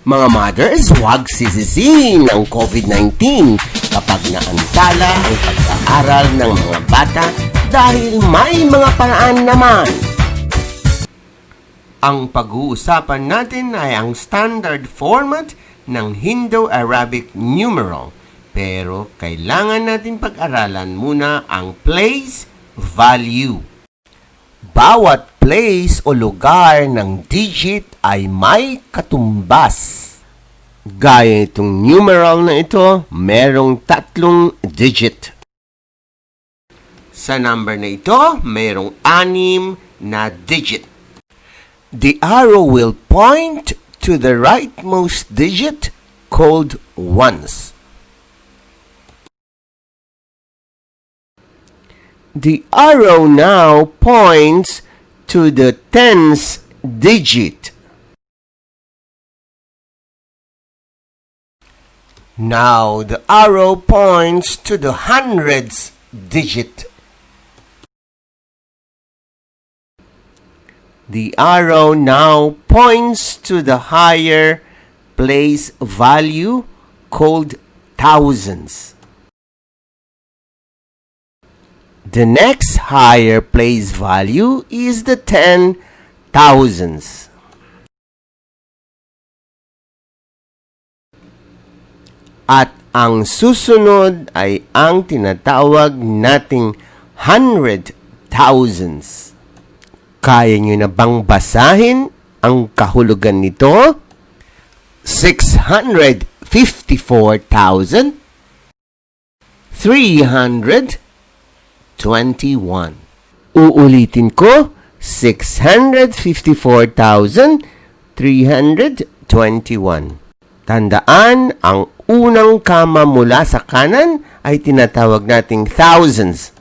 Mga mothers, huwag sisisihin ang COVID-19 kapag naantala ang pag-aaral ng mga bata dahil may mga paraan naman. Ang pag-uusapan natin ay ang standard format ng Indo-Arabic numeral. Pero kailangan natin pag-aralan muna ang place value. Bawat place o lugar ng digit ay may katumbas. Gaya itong numeral na ito, merong 3 digit. Sa number na ito, merong 6 na digit. The arrow will point to the rightmost digit called ones. The arrow now points to the tens digit. Now the arrow points to the hundreds digit. The arrow now points to the higher place value called thousands. The next higher place value is the 10,000s. At ang susunod ay ang tinatawag nating 100,000s. Kaya nyo na bang basahin ang kahulugan nito? 654,321. Uulitin ko, 654,321. Tandaan, ang unang kama mula sa kanan ay tinatawag nating thousands.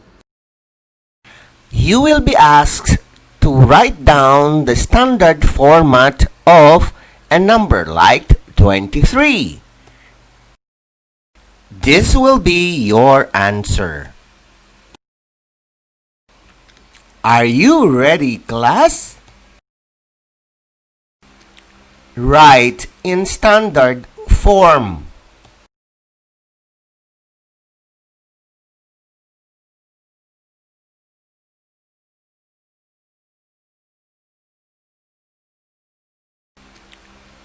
You will be asked to write down the standard format of a number like 23. This will be your answer. Are you ready, class? Write in standard form.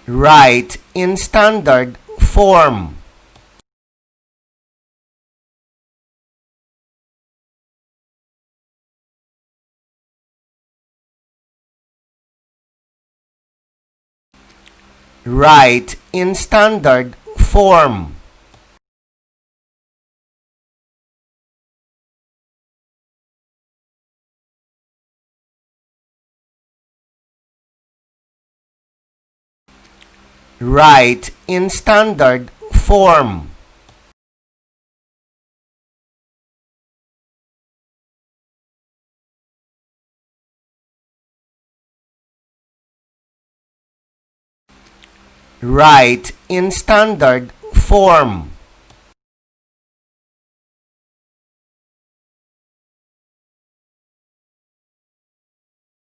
Write in standard form. Write in standard form. Write in standard form. Write in standard form.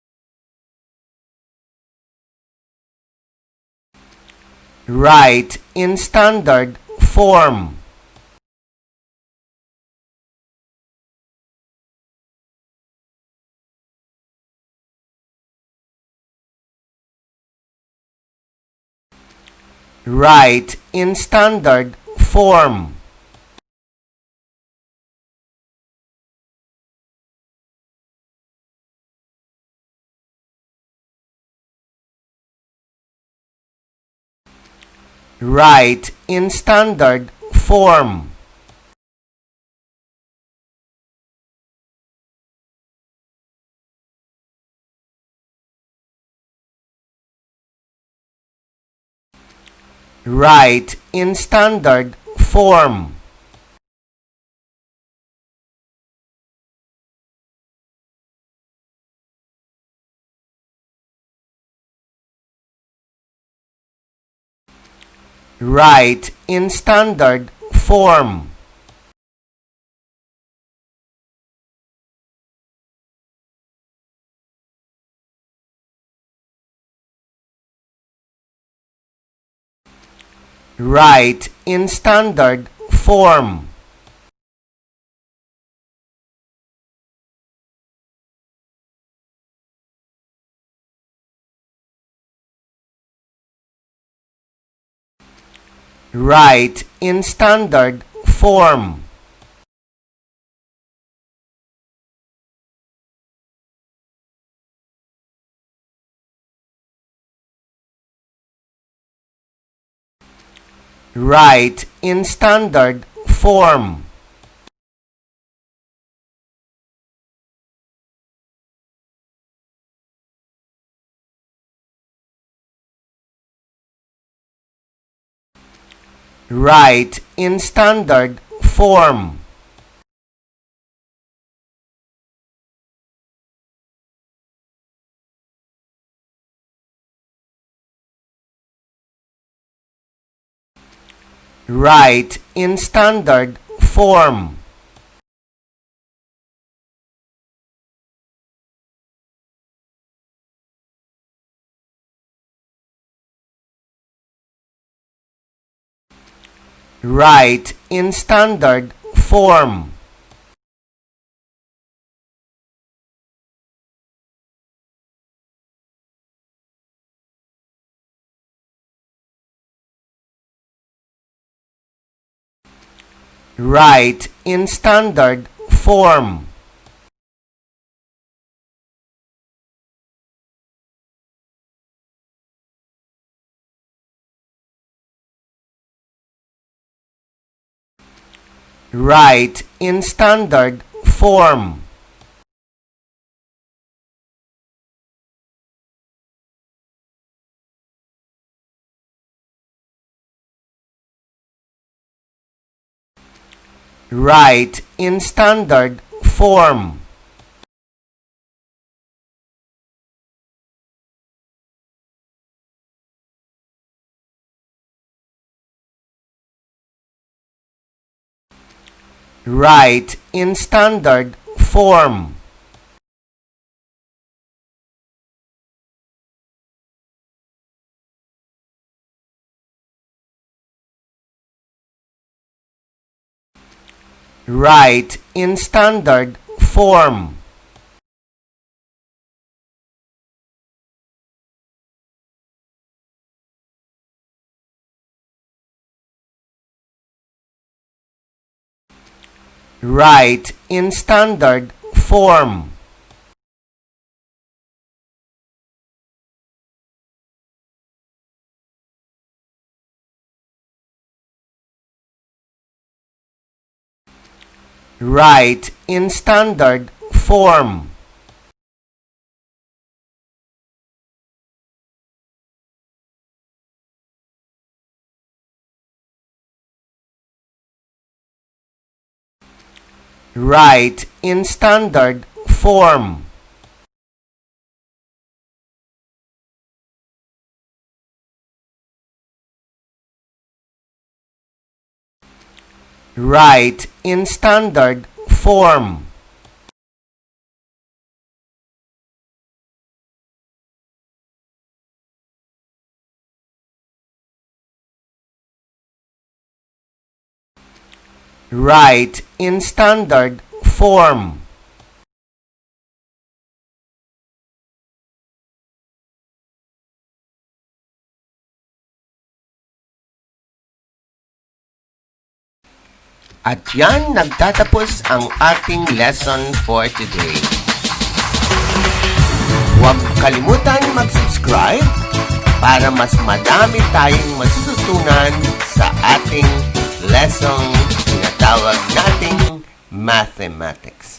Write in standard form. Write in standard form. Write in standard form. Write in standard form. Write in standard form. Write in standard form. Write in standard form. Write in standard form. Write in standard form. Write in standard form. Write in standard form. Write in standard form. Write in standard form. Write in standard form. Write in standard form. Write in standard form. Write in standard form. Write in standard form. Write in standard form. Write in standard form. Write in standard form. At yan, nagtatapos ang ating lesson for today. Huwag kalimutan mag-subscribe para mas madami tayong masututunan sa ating lesson tinatawag nating mathematics.